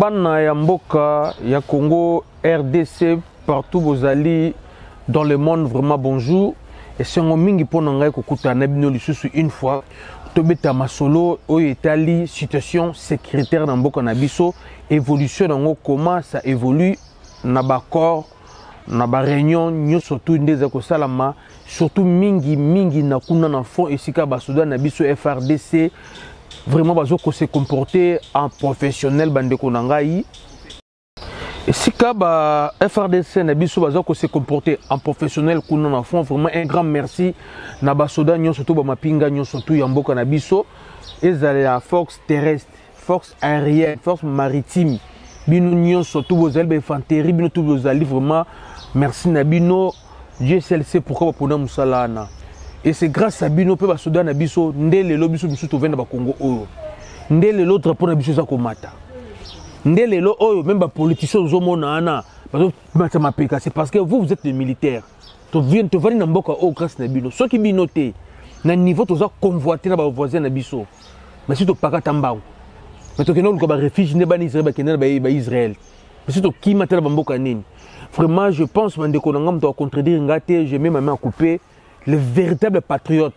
Bana ya mboka ya Congo, RDC, partout vous allez dans le monde, vraiment bonjour. Et c'est un mingi pour nous écouter une fois. Tobeta masolo au Italie, situation sécuritaire dans mboka na biso, évolution dans comment ça évolue na ba corps na ba réunion nyo surtout ndeza ko salama surtout mingi na kuna na fond esika ba Soudan na biso FRDC vraiment bazo ko se comporter en professionnel bande ko nangai esika ba FRDC na biso bazo ko se comporter en professionnel kuna na fond vraiment un grand merci na ba Soudan nyo surtout ba mapinga nyo surtout ya mboka na biso ezali la force terrestre, force aérienne, force maritime bino nyo surtout vos ailes infanterie bino tous vos alliés vraiment merci Nabino, Dieu seul sait pourquoi pour nous salana. Et c'est grâce à Bino pe ba Soudan na biso ndele lo biso biso tovenda ba Congo oyo. Ndele l'autre pour na biso za komata. Ndele lo oyo même ba politiciens zo mona ana parce que mapeka c'est parce que vous êtes des militaires. To vient to vani na mboka o grâce na Bino. Soki Bino te na niveau to za convoiter na ba voisins na biso. Mais si to pakata mbango. Mais to keno ko ba refuge ne ba Israël ba kena ba Israël. Mais si to kimata ba mboka nini. Vraiment, je pense que je dois contredire Ngate, je mets ma main à couper. Les véritables patriotes,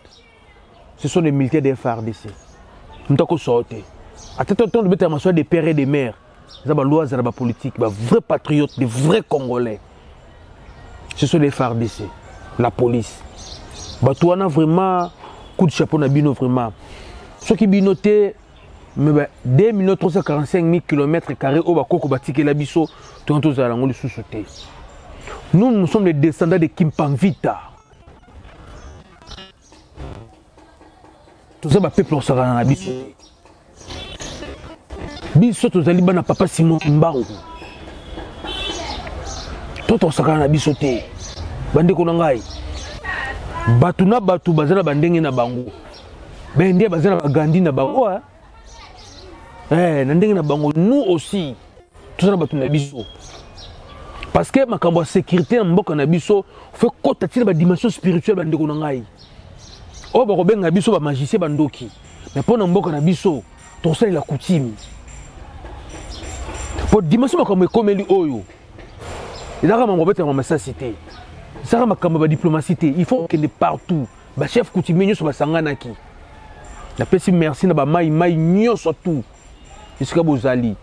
ce sont les militaires des FARDC. Nous devons sortir. À tout temps, nous devons des pères et des mères. Nous avons loi, nous avons politique, des vrais patriotes, des vrais Congolais. Ce sont les FARDC, la police. Nous avons vraiment coup de chapeau na bino vraiment. Ce qui binoté, 2 345 000 km² au Bakoko Batike Labiso, nous sommes les descendants de Kimpangvita. Tout ça, le peuple sera dans la biso. Biso, tous les Libanais, papa Simon Mbango. Tout on sera dans la biso. Bande Konangai. Batuna Batu Bazana Bandenge na Bango. Bende Bazana Gandhi na Bango. Nous aussi, tout ça na biso. Parce que ma sécurité en mboka na biso fait côté la dimension spirituelle bande ko ngai. O ba ko benga biso ba magicien bandoki. Mais pour na mboka na biso, to ça la coutume. Pour dimension comme komeli oyo. Il a vraiment robert ma cité. Ça ma ba diplomatie, il faut que de partout, ba chef coutumier sur ba sanganaki. La pesi merci na ba mai nyo surtout. Jusqu'à Bozali.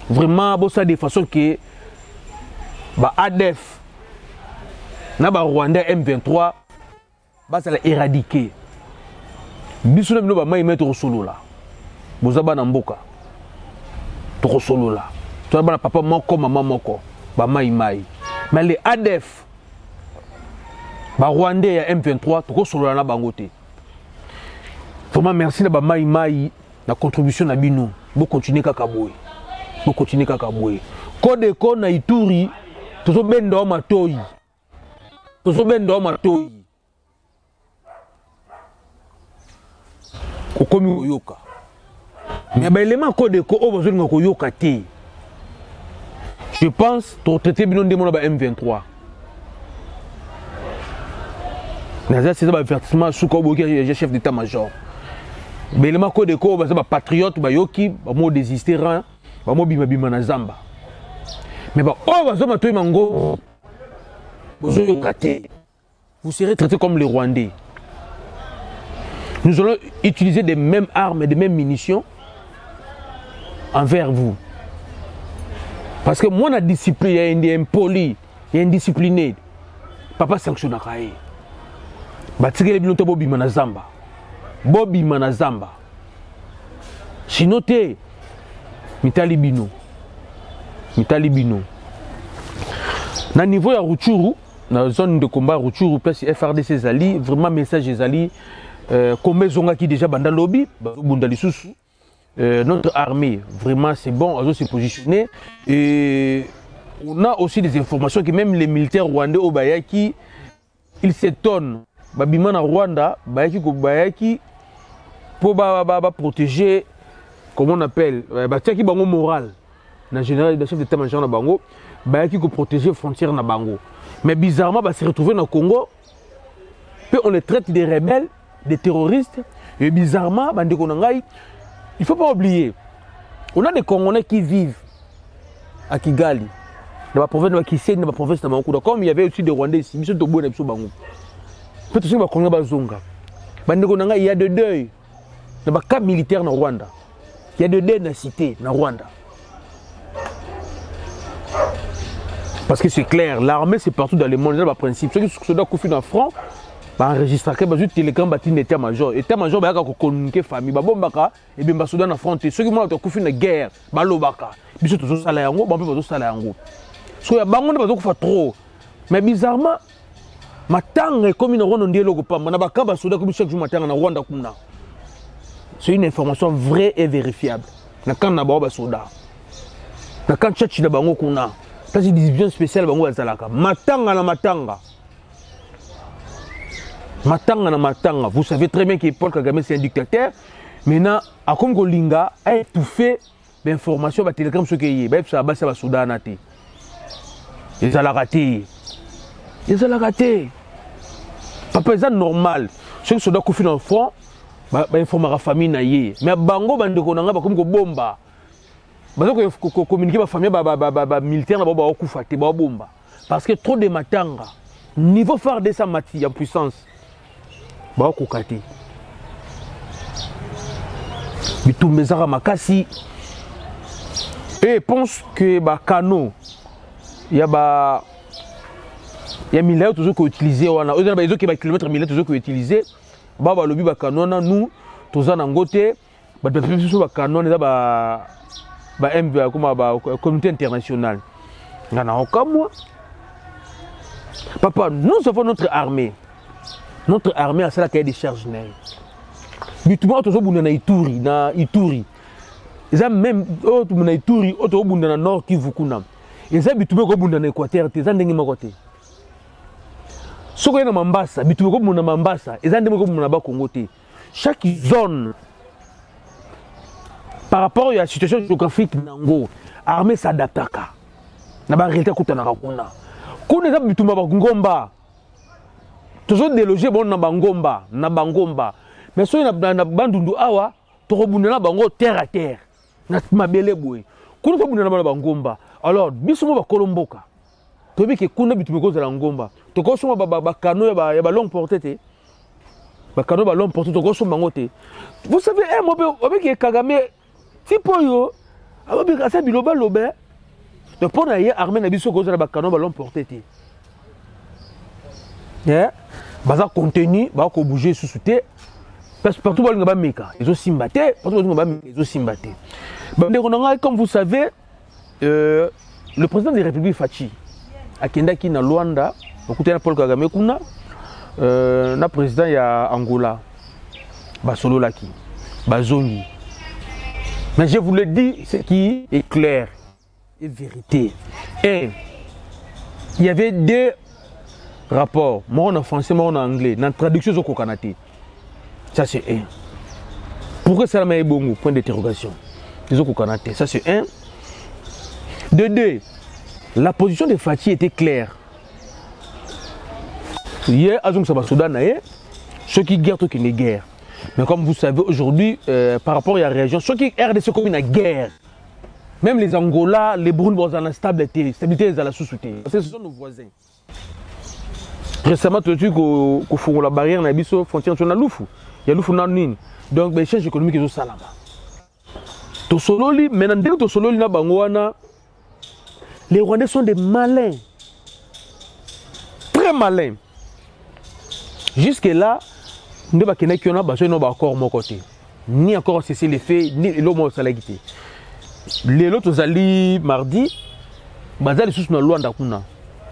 Vraiment, ça de façon que ADF, na ba Rwanda M23, ça l'a éradiqué. Biso na bino ba mai mettre solo là. Bozaba na mboka. To solo là. To ba papa moko maman moko, ba mai. Mais les ADF ba Rwanda ya M23 to solo na bango te. Vraiment merci na ba mai la contribution na bino. Bo continuer kaka boy. Bo continuer kaka boy. Code ko na Ituri, tozo bendo matoi. Tozo bendo matoi. Ko komi yoka. Mais ba élément code ko o besoin ngako yoka te. Je pense to traiter bino ndemo na ba M23. Naza c'est ba avertissement sous ko boki chef d'état-major. Mais les marques de quoi bah patriote bah yoki bah mo désistérant bah mo bima na zamba mais bah oh bah zoma toi mango vous serez traités comme les Rwandais. Nous allons utiliser des mêmes armes et des mêmes munitions envers vous parce que moi la discipline il y a impoli il y a indiscipliné papa sanctionne kaé bah tigele binoto bo bima na zamba Bobby Manazamba. Chinote Mitali Bino. Na niveau ya Rutshuru, na zone de combat Rutshuru, place FRDC Zali, vraiment message Zali, comme zonga qui déjà banda lobby, bundali susu. Notre armée, vraiment c'est bon, on se positionner. Et on a aussi des informations que même les militaires rwandais au Bayaki, ils s'étonnent. Babimana Rwanda, Bayaki pour protéger, comment on appelle, qui bango moral, na général de chef d'état-major na bango, qui protéger les frontières na bango. Mais bizarrement, se retrouver dans le Congo, puis on les traite des rebelles, des terroristes, et bizarrement, il ne faut pas oublier, On a des Congolais qui vivent à Kigali, dans la province de Kisei, dans la province de Makuda. Comme il y avait aussi des Rwandais ici, il y a de deuil dans le camp militaire dans Rwanda. Il y a de deuil dans la cité dans Rwanda. Parce que c'est clair, l'armée c'est partout dans le monde, c'est le principe. Ceux qui sont dans le front, enregistrer que télégramme bâti état-major. État-major, il y a communiquer famille, bombaka et bien soudan dans front. Ceux qui ont une guerre, balobaka. Ils sont tous salaires en gros, ils sont salaires en gros. So ya bango ne pas trop. Mais bizarrement, matanga comme une ronde ndielo ko pamba na bakaba soudan comme chaque jour matanga na Rwanda kuna. C'est une information vraie et vérifiable. Na kan na ba soudan. Na kan tchatchi na bango kuna. Ça c'est division spéciale bango azalaka. Matanga na matanga. Matanga na matanga. Vous savez très bien que Paul Kagame c'est un dictateur. Maintenant, à comme Golinga a étouffé l'information par télégramme ce qu'il y a. Ben ça va ça Soudan naté. Ils ont raté. Ils ont raté. Papa c'est normal. Ceux qui sont dans le front, bah informer la famille naïe. Mais bango bande ko nanga ba comme ko bomba. Parce que communiquer la famille militaire na ba okufa te ba bomba. Parce que trop de matanga. Niveau phare de sa mati en puissance. Ba okukati. Bitumbezaka makasi. Et pense que ba canot il y a milliers toujours qu'on utilisé wana ils ont qui ba kilomètres milliers toujours qu'on utilisé ba lobi ba canot nous tous en angote ba depuis ba canot ba MV comme ba communauté internationale ngana okamwa papa nous avons notre armée a ça qui des charges nègres bitumba toujours bunda na Ituri ils ont même autre na Ituri autre bunda na Nord Kivu kuna ils ont bitumba ko bunda na Équateur te za ndenge moko te soko na Mambasa bitumba ko bunda na Mambasa ils ont ndenge ko bunda na Congo te chaque zone par rapport à la situation géographique nango armée s'adaptaka na ba réalité kutana kuna kuna za bitumba ba ngomba toujours déloger bon na bangomba mais so na bandundu awa to kobunda na bango terre à terre na mabele boy kuna to bunda na bangomba alors biso mo ba kolomboka to bi ke kuna bitu ko za ngomba to ko so ba kano ya ba longue portée te ba kano ba longue portée to ko so bango te vous savez mo be ke Kagame tipo yo ababi ka sa biloba lobe de pour na ye armée na biso ko za ba kano ba longue portée te yeah baza contenu ba ko bouger sous te parce que partout ba meka ils ont simbaté partout ba meka ils ont simbaté comme vous savez le président de la République Fachi akendaki na Luanda okutana Paul Kagame kuna na président ya Angola basololaki bazongi mais je vous le dis ce qui est clair et vérité et il y avait deux rapport, moi en français, moi en anglais, dans la traduction au Kokanate. Ça c'est un. Pourquoi ça m'a bon point d'interrogation? Les Kokanate, ça c'est un. De deux, la position de Fachi était claire. Hier, Azong Sabasoudan, ceux qui guerre, ceux qui n'est guerre. Mais comme vous savez aujourd'hui, par rapport à la région, ceux qui RDC comme une guerre, même les Angola, les Burundis sont en stabilité, ils sont la sous-souté. Ce sont nos voisins. Récemment, tu as dit qu'il faut la barrière na biso frontière sur la Lufu. Il y a Lufu nan. Donc, les échanges économiques sont salama. To sololi, maintenant dès que to sololi na bangwana, les Rwandais sont des malins, très malins. Jusque là, nous ba kena kiona ba no ba encore mon côté. Ni encore cesser les faits, ni l'homme salagité. Les autres zali mardi, bazali sous na Luanda kuna,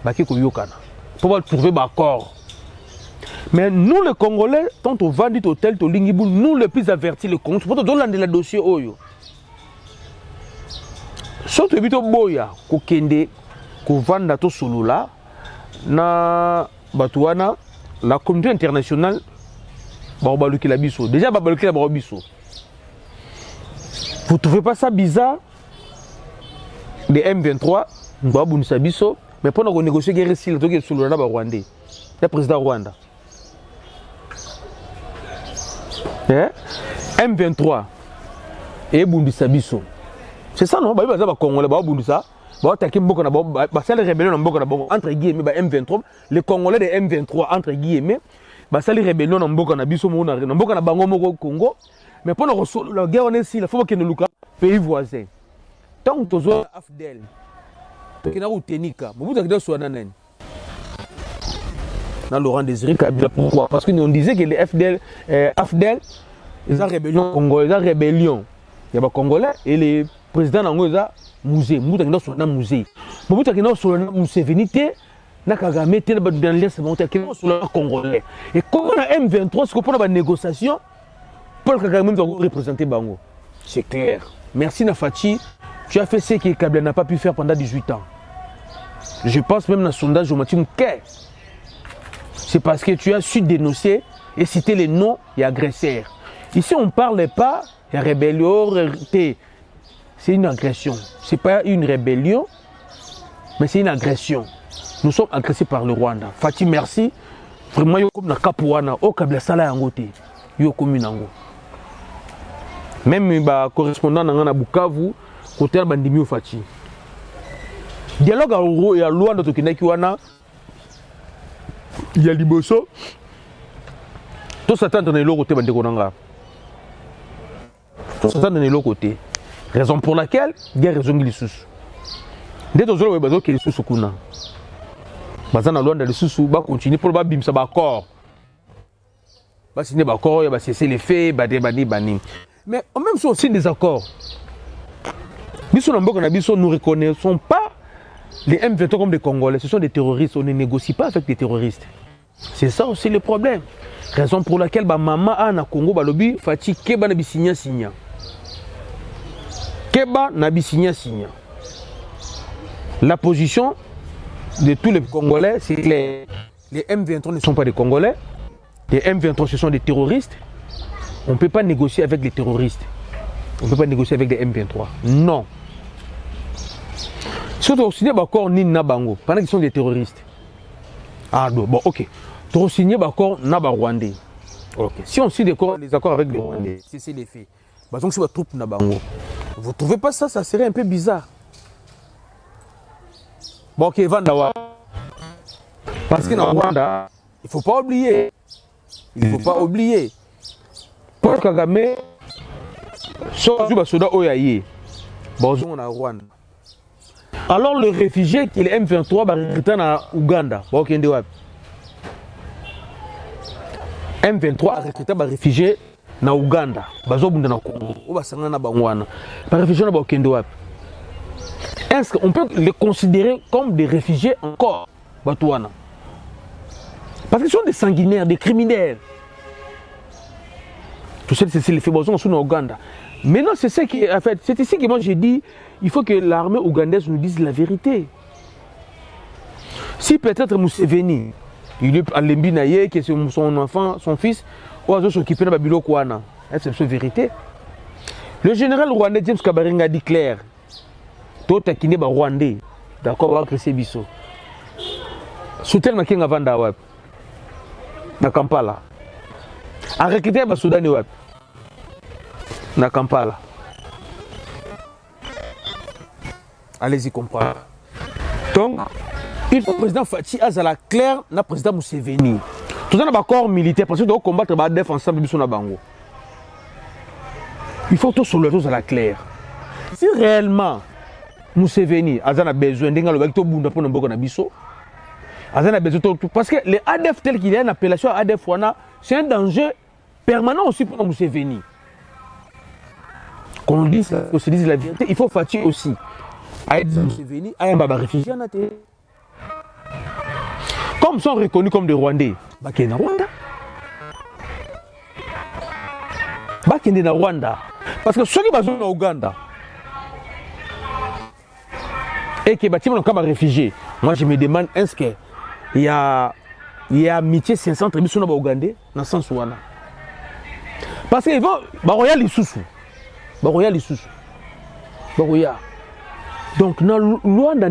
ba ke ko yokana. Pour trouver l'accord. Mais nous, les Congolais, tant on va dire au tel, au Lingibou, nous les plus avertis, les Congolais, pour donner le dossier. Surtout, il y a boya, kokende, kovanda to solo là, na batouana, la communauté internationale, babaluki la biso. Déjà, babaluki la biso. Vous trouvez pas ça bizarre? Les M23, babunisa biso. Mais pour nous négocier guerre ici, le truc sur le Rwandais, le président Rwanda. M23 et Bundi Sabiso. C'est ça, non? Bah, Congolais, bah, Bundoussa, bah, attaquer Mboko na bah, ça les rébellions Mboko na entre guillemets, bah, M23, les Congolais de M23, entre guillemets, bah, ça les rébellions Mboko na biso mona, Mboko na bango moko Congo, mais pour la guerre, on est ici, il faut que nous luka pays voisin. Tant que tu as Afdel, tu as Tenika, vous avez dit que dans Laurent Désiré Kabila. Pourquoi? Parce qu'on disait que les Afdel, ils ont rébellion congolais, ils ont rébellion. Il y a des Congolais et les présidents d'Ango, ils ont musée. Nous avons un musée. Nous avons un musée. Vénité, nous avons un musée dans l'Est, nous avons un Congolais. Et quand on a M23, c'est qu'on a une négociation, Paul Kagame doit représenter Bango. C'est clair. Merci Nafati. Tu as fait ce que Kabila n'a pas pu faire pendant 18 ans. Je pense même dans le sondage, je me dis, c'est parce que tu as su dénoncer et citer les noms et agresseurs. Ici, on ne parle pas de rébellion, c'est une agression. Ce n'est pas une rébellion, mais c'est une agression. Nous sommes agressés par le Rwanda. Fatih, merci. Vraiment, il y a comme un Kapouana, au Kabila Sala Yangote, il y a comme une. Même les correspondants dans Bukavu, côté de Bandimi Fatih. Dialogue à Luanda, il y a Liboso. Tout s'attend dans l'autre côté, Bandekonanga. Tout s'attend dans l'autre côté. Raison pour laquelle il y a raison de sous. Dès que vous avez des sous, Bazana Luanda les sous, va continuer pour le bim ça va accord. Va signer d'accord, il va cesser les faits, bani. Mais en même temps, aussi des accords. Nous ne reconnaissons pas les M23 comme des Congolais, ce sont des terroristes, on ne négocie pas avec des terroristes. C'est ça aussi le problème. Raison pour laquelle maman a Congo balobi Fati Keba na bisigna signa. Keba na bisigna signa. La position de tous les Congolais, c'est clair. Les M23 ne sont pas des Congolais. Les M23 ce sont des terroristes. On ne peut pas négocier avec les terroristes. On ne peut pas négocier avec des M23. Non. Si on a signé d'accord Nina Bango, pendant qu'ils sont des terroristes. Ah bon, ok. On a signé d'accord Naba Rwandais. Ok. Si on signe des accords avec les Rwandais, c'est les faits. Donc si votre troupe Nabango, vous ne trouvez pas ça, ça serait un peu bizarre. Bon ok, Vandawa. Parce que dans Rwanda, il ne faut pas oublier. Il ne faut pas oublier. Paul Kagame, Soju Soda Oyaye, Bonjour à Rwanda. Alors le réfugié qui est M23 va recruter en Ouganda. M23 a recruté un réfugié en Ouganda. Est-ce qu'on peut les considérer comme des réfugiés encore? Parce qu'ils sont des sanguinaires, des criminels. Tout ça, c'est les faits en Ouganda. Maintenant, c'est ce qui, en fait, c'est ici que moi j'ai dit, il faut que l'armée ougandaise nous dise la vérité. Si peut-être Museveni, il est à Lembinaye, que c'est son enfant, son fils, ou à s'occuper de Babilo Kouana, c'est la vérité. Le général rwandais James Kabaringa dit clair, tout est kiné rwandais, d'accord, on va créer Bisso. Soutien Makinga Vanda Web, na Kampala. A recruter le Soudan Web. Na Kampala. Allez-y comprendre. Donc, il faut que le président Fati Azala clair, le président Museveni. Tout ça, un corps militaire, parce que nous combattre la défense ensemble de Bango. Il faut tout soulever à la claire. Si réellement Museveni a besoin d'un gars qui a pour nous biso, parce que les ADF tel qu'il y a une appellation ADF, c'est un danger permanent aussi pour Museveni. Qu'on se dise la vérité, il faut Fati aussi. Museveni, il y a un réfugié en Athènes. Comme ils sont reconnus comme des Rwandais, ils sont en Rwanda. Ils sont en Rwanda. Parce que ceux qui sont en Ouganda et qui sont comme réfugiés, moi je me demande est-ce qu'il y a amitié 500 tribus sur les Ougandais dans le sens où on a. Parce qu'ils vont. Baroya Lissousou. Baroya Lissousou. Baroya. Donc, dans le Rwanda,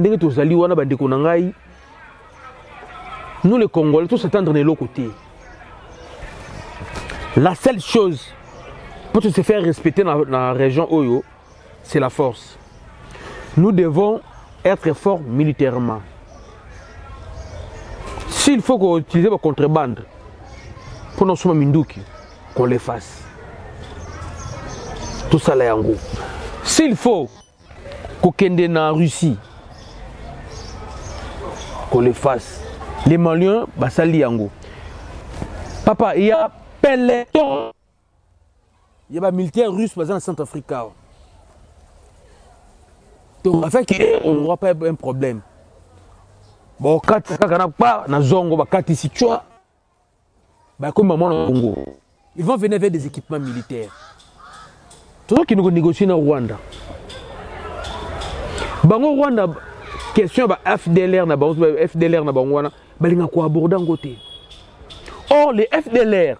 nous les Congolais, tous s'attendent de l'autre côté. La seule chose pour se faire respecter dans la région Oyo, c'est la force. Nous devons être forts militairement. S'il faut qu'on utilise la contrebande pour nous sommes Minduki, qu'on les fasse. Tout ça là en gros. S'il faut qu'on kende en Russie, qu'on les fasse. Les Maliens, bah ça lit en gros. Papa, il y a peloton. Il y a des militaires russes dans le Centrafrique. Donc, en fait, on n'aura pas un problème. Bon, quand on n'a pas dans Zongo, quand ici, tu vois, comme maman au Congo, ils vont venir avec des équipements militaires. Tout ce qui nous négocie au Rwanda. Bango Rwanda, question de FDLR, FDLR, or, les FDLR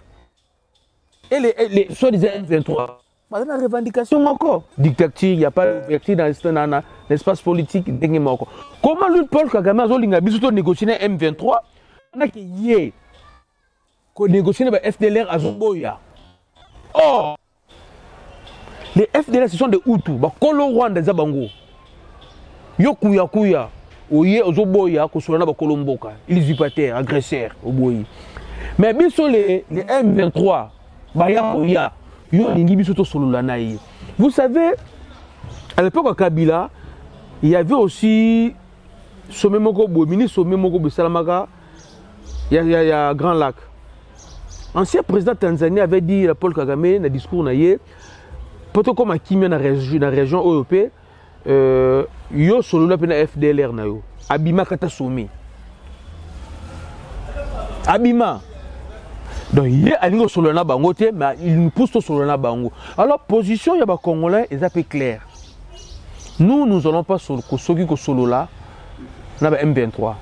et les soi-disant M23, il y a une revendication encore. Dictature, il n'y a pas d'ouverture dans l'espace politique. Comment lui, Paul Kagame, a négocié un M23, on a qui négocié un FDLR à Zomboya. Or, les FDLR, ce sont des Hutus, Kolo Rwanda Zabango. Yo kuya kuya, oye Ozoboya, Kosolana Bakolomboka, usurpateurs, agresseurs, Oboyi. Mais bien sûr, les M23, Baya Koya, vous savez, à l'époque à Kabila, il y avait aussi Sommet Mokobo, ministre Sommet Mokobo Salamaka, il y a Grand Lac. Ancien président Tanzanie avait dit à Paul Kagame, dans le discours, peut-être comme à Kimia dans la région européenne, yo solo la pena FDLR na yo. Abima kata sommet. Abima. Donc, il y a un solo na bango, mais il nous pousse au solo na bango. Alors, position, il y a des Congolais, ils sont clairs. Nous n'allons pas sur le solo là, na M23.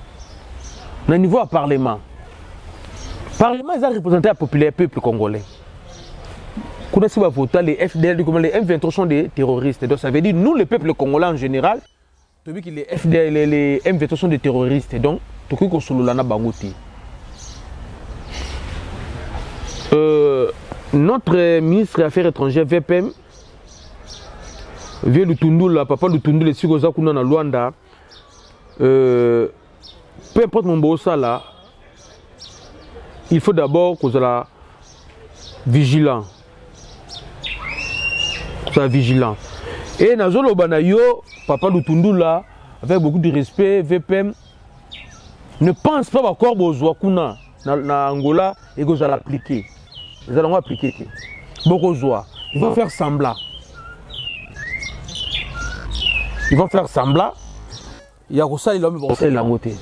Au niveau du Parlement. Le Parlement, ils ont représenté le peuple congolais. Quand on va voter, les FDL, les M23 sont des terroristes. Donc, ça veut dire, nous, le peuple congolais en général, les FDL, les M23 sont des terroristes. Donc, tout ce qu'on solo là na bango. Notre ministre des Affaires étrangères, VPM, vient Lutundula, papa Lutundula, si vous avez na Luanda, peu importe mon bossa là, il faut d'abord que vous soyez vigilant. Vigilant. Et Nazolo Banayo, papa Lutundula, avec beaucoup de respect, VPM, ne pense pas encore aux Wakuna na Angola et que vous allez l'appliquer. Nous allons appliquer. Beaucoup de ils vont faire semblant. Ils vont faire semblant. Il y a ça, ils vont faire la montée.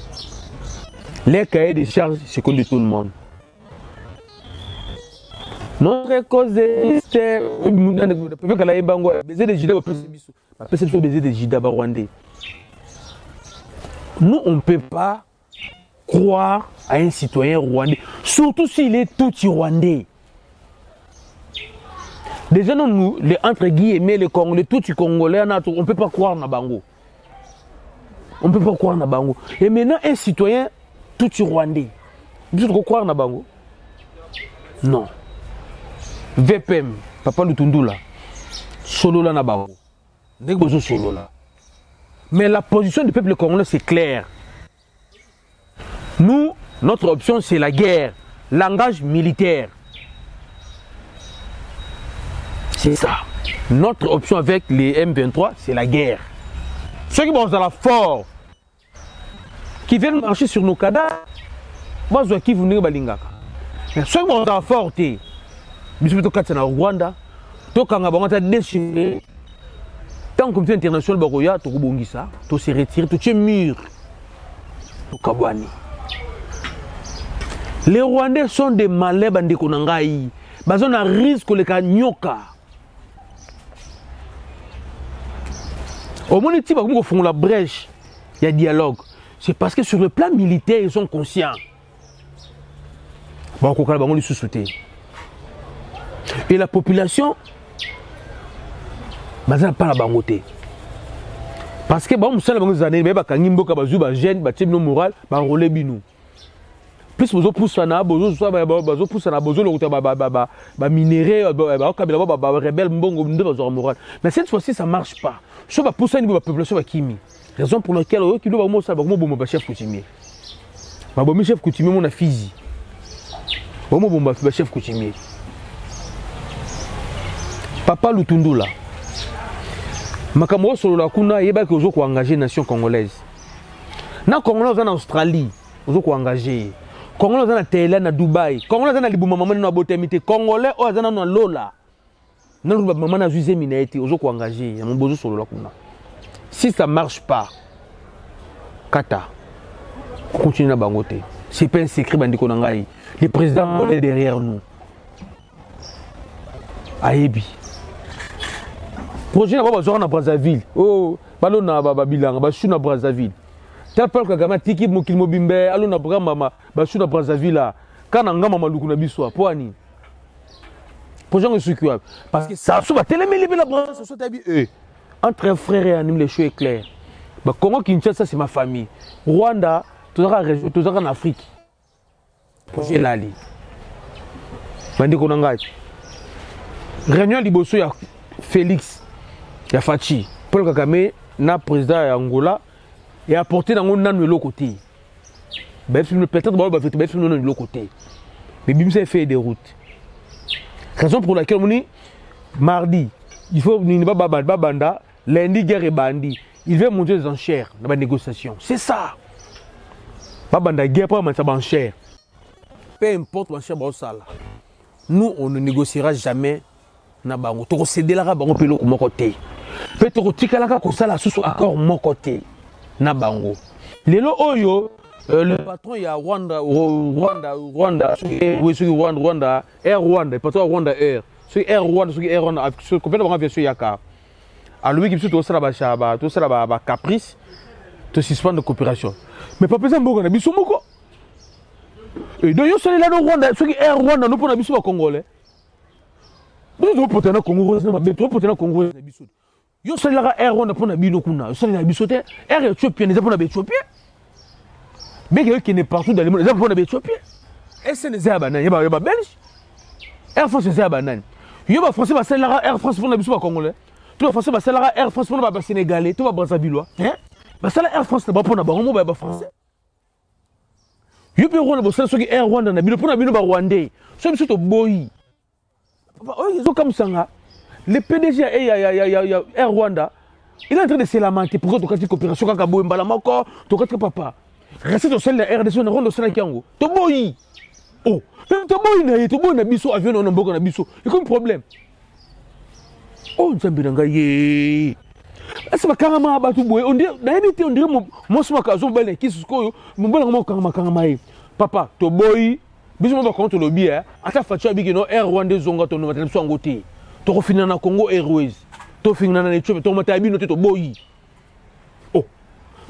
Les cahiers de charges, c'est comme de tout le monde. Notre cause est nous, on ne peut pas croire à un citoyen rwandais, surtout s'il est tout rwandais. Déjà, nous, les entre guillemets, les Congolais, tout Congolais, on ne peut pas croire na bango. On ne peut pas croire na bango. Et maintenant, un citoyen tout rwandais, vous pouvez croire na bango? Non. VPM, papa Lutundula, solo là na bango. Négocio solo là. Mais la position du peuple congolais, c'est clair. Nous, notre option, c'est la guerre, langage militaire. C'est ça. Notre option avec les M23, c'est la guerre. Ceux qui vont à la fort, qui viennent marcher sur nos cadavres, moi, je qui vous balingaka. Ceux qui vont à la fort, ils sont au Rwanda, tant qu'on déchiré, tant que le comité international Baroya, tu se retires, tu es mûr. Les Rwandais sont des malais bandés konangai. Ils ont un risque de les nyoka. Au moment où ils font la brèche, il y a dialogue. C'est parce que sur le plan militaire, ils sont conscients. Et la population, ils n'ont pas la bangoté. Parce que, bon, nous savons que nous avons des gens qui ont des moral, plus bozo poussana bozo poussana bozo le route ba minéraux ba kabila ba rebelle mbongo nde bazo moral. Mais cette fois-ci ça marche pas. So ba poussana ba population ba kimi. Raison pour laquelle qui doit ba mo ba chef coutumier. Ba bo chef coutumier mon afizi. Ba mo ba chef coutumier. Papa Lutundula. Makambo solo la kuna yeba ke ozo ko engager nation congolaise. Na Congolais en Australie, ozo ko engager. Congolais en Thaïlande, na Dubaï. Congolais en Libuma maman na botemité. Congolais o azana na Lola. Na Lola maman na Zuze Minaete, ozo ko engager. Ya mon bozo solo la kuna. Si ça marche pas, kata. Continue na bangote. C'est pas un secret bandiko na ngai. Le président est derrière nous. Ayebi. Projet na Brazzaville. Oh, balo na Babilanga, basu na Brazzaville. Tel Paul Kagame tiki mokil mobimbe, alo na Brama, basu na Brazzaville. Kana ngama maluku na biso, poani. Projet est secret. Parce que ça va tellement libérer la branche, ça tabi entre frères et amis les choses claires. Ba Congo Kinshasa c'est ma famille. Rwanda, tout ça en Afrique. Projet lali. Bandi ko ngai. Réunion liboso ya Félix ya Fachi Paul Kagame na président ya Angola et apporté dans un nan le côté. Peut-être ba fait ba film le côté. Mais Bimse fait des routes. Raison pour laquelle on dit mardi il faut ni banda lundi guerre et bandi. Il veut monter les enchères dans la négociation. C'est ça. Banda guerre pas monter enchères. Peu importe enchère ba sala. Nous on ne négociera jamais na bango to céder la bango pelo ko côté pe to tikala ka ko sala susu accord mon côté na bango lelo oyo le patron ya Rwanda Rwanda patron Rwanda Air Air Rwanda complètement aviation yaka a lui qui to sala ba shaba to sala ba caprice to suspendre coopération mais pas besoin mboko na biso moko et donc yo sala la Rwanda Air Rwanda no pona biso ba congolais. Nous devons porter un Congo, mais trop porter un Congo. Yo sali la air on pour na bino kuna. Yo sali la bisote air éthiopien, les pour na éthiopien. Mais qui n'est partout dans le monde, les pour na éthiopien. Et c'est les abanan, y a belge. Air France c'est abanan. Yo ba français ba sali la air France pour na biso ba congolais. Tout français ba sali la air France pour na ba sénégalais, tout ba brazzavillois. Hein? Ba sali air France ba pour na ba ba français. Yo pe Rwanda ba sali so ki air Rwanda na bino pour na bino ba rwandais. So biso to boy. Ils ont comme ça, le PDG Air Rwanda, il est en train de se lamenter pour que tu aies coopération avec Kabou Mbalamako, tu aies papa. Restez au sein de la RDC, on a rendu au Sénat Kiango. Tu boy. Oh, tu boy na biso avion on a na biso. Il y a comme problème. Oh, Nzambiranga ye. C'est pas carrément abattu boy. On dirait moi c'est ma cason belle qui susko mon bel mo karama. Papa, tu boy. Bisous ma contre le bien, à ta fatia bigi no Air Rwanda zonga to no matela so ngote. To ko fina na Congo Airways. To fina na Ethiopia to mata bino to boyi. Oh.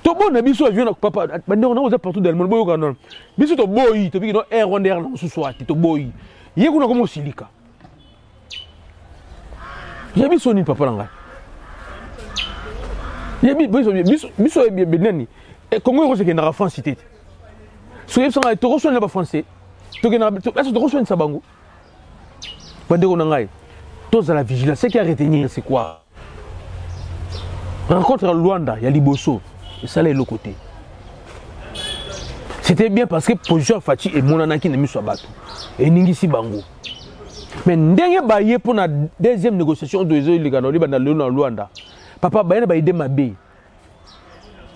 To bon na biso avion na papa, bande on a partout dans le monde boyo kanon. Biso to boyi, to bigi no Air Rwanda Air na so swati to boyi. Ye kuna comme silika. Ya biso ni papa langa. Ya biso benani. E Congo ko se ke na France cité. So yeb sanga to reçoit na ba français. Est-ce que tu reçois une sabango? Tous à la vigilance. Ce qui a retenu, c'est quoi? Rencontre à Luanda, il y a Liboso. Et ça, là, est l'autre côté. C'était bien parce que position Fati et Monanaki n'a mis sur bateau. Et Ningisi Bango. Mais dernier baillé pour la deuxième négociation de Luanda. Papa, baillé n'a pas ma baie.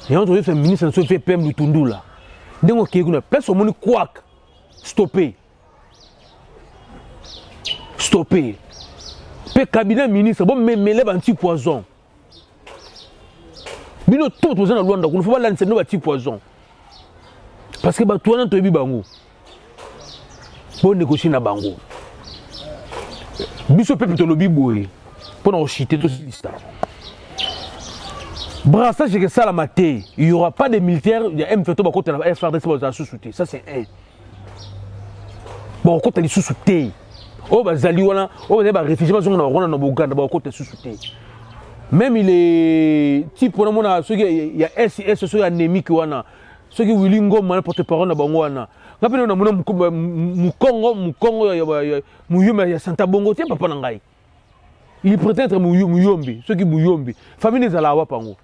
Et on trouve le ministre de la PM Lutundula. Dengo qui est place au monde quack. Stopper. Pe cabinet ministre, bon, mais mêler un petit poison. Bino tout aux gens Luanda, qu'on ne faut pas lancer un petit poison. Parce que toi, tu es bango. Bon, négocier na bango. Biso peuple te lobi boy. Pour nous chiter tout ça. Brassage que ça la maté. Il n'y aura pas de militaires, il y a un fait au côté de la FRDC pour la sous-souter. Ça c'est un. Bon, côté de sous-souter. Oh, bah, Zaliwana, oh, bah, réfugiés, on a un Ouganda, bah, côté sous-souter. Même il est type, il y a SIS, il y a anémique, ceux qui Willy Ngoma porte-parole na bango wana ngapena na mona mukongo ya Santa Bongo te papa na ngai il prétend être muyombi ceux qui muyombi famille les ala wa pango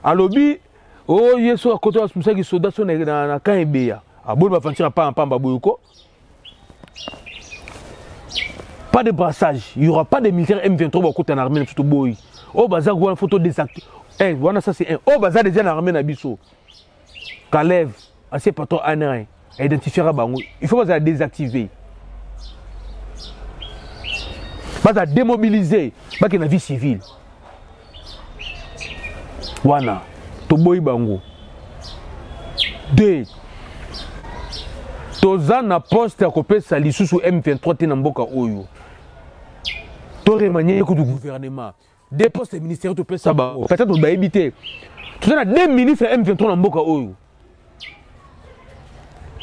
alobi oh yeso akoto asumsaki soda so na kaebeya aboli ba fantira pa pamba boyoko pas de brassage il y aura pas de militaires M23 ba kota na armée tout boy oh baza ko photo désactivé voilà ça c'est un oh baza déjà na armée na biso Kalev assez patron anérin identifiera bango il faut pas désactiver pas démobiliser pas que la vie civile wana to boy bango deux toza na poste ya kopesa lisusu M23 te na mboka oyo to remanier ko du gouvernement des postes ministériels to pesa ba peut-être ba éviter tout ça deux ministres M23 na mboka oyo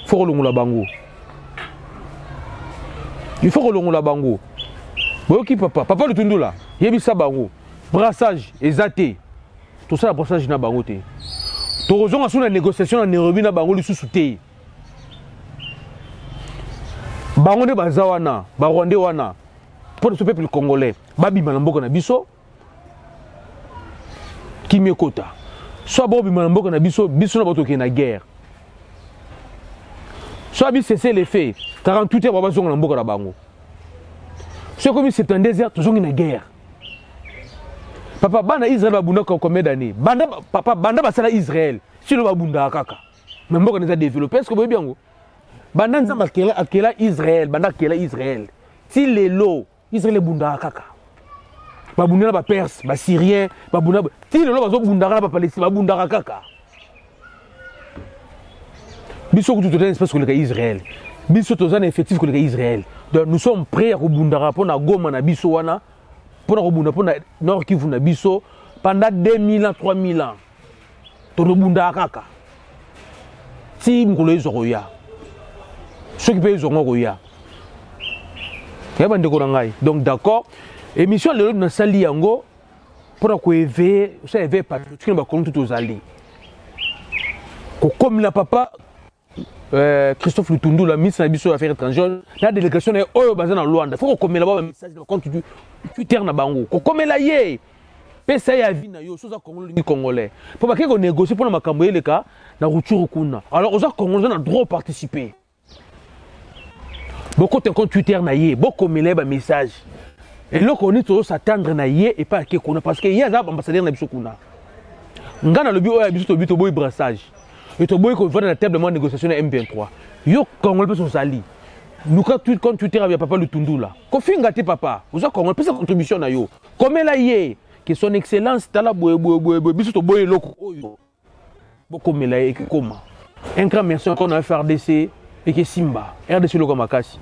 faut longola bango il faut longola bango boki papa Lutundula yebisa bango brassage ezate tout ça brassage na bango te to rozonga suna négociation na Nairobi na bango lisusu te bango ne bazawana ba Rwandais wana pour le peuple congolais babima na mboka na biso kimekota soit babima na mboka na biso na bato ke na guerre soit bi cesser les faits 48 heures baba zonga na mboka na bango soit comme 72 heures tozongi na guerre papa bana Israël babunda combien d'années papa banda basala Israël si le babunda kaka mais mboka neza développer est-ce que vous bien ngo banda nzamba akela Israël banda akela Israël si les lots Israël bunda kaka babunda ba Perse ba Syrien babunda si le lot bazo bunda na ba Palestine babunda kaka biso ko tout un espace que le Israël biso tozana effectif que le Israël donc nous sommes prêts à bunda pour na goma na biso wana pour na bunda pour na nord Kivu na biso pendant 2000 ans 3000 ans to bunda kaka si mkolo ezoya ceux qui payent zongo koya ya bande ko ngai donc d'accord émission le na sali yango pour ko éveiller ça éveiller patriotique ba comme tout aux alliés ko comme la papa Christophe Lutundu la ministre de l'Affaires Affaires étrangères la délégation est oyo bazana Luanda faut ko là-bas message quand tu terre na bango ko komela ye pesa ya vie na yo soza congolais ni congolais pour ba ko négocier pour na makambo yeleka na ruturu kuna alors aux congolais na droit participer beaucoup de compte Twitter na ye beaucoup komela ba message et là qu'on est tous s'attendre na ye et pas que kuna parce que y a ambassadeur na biso kuna ngana le bio ya biso to bito boy brassage et to boy ko vendre la table de négociation M23 yo congolais peut sali nous quand Twitter avec papa Lutundu là ko finga te papa aux congolais peut sa contribution na yo komela ye que son excellence tala boy biso to boy loko oyo beaucoup komela ye comment un grand merci encore na FRDC et que Simba RDC loko makasi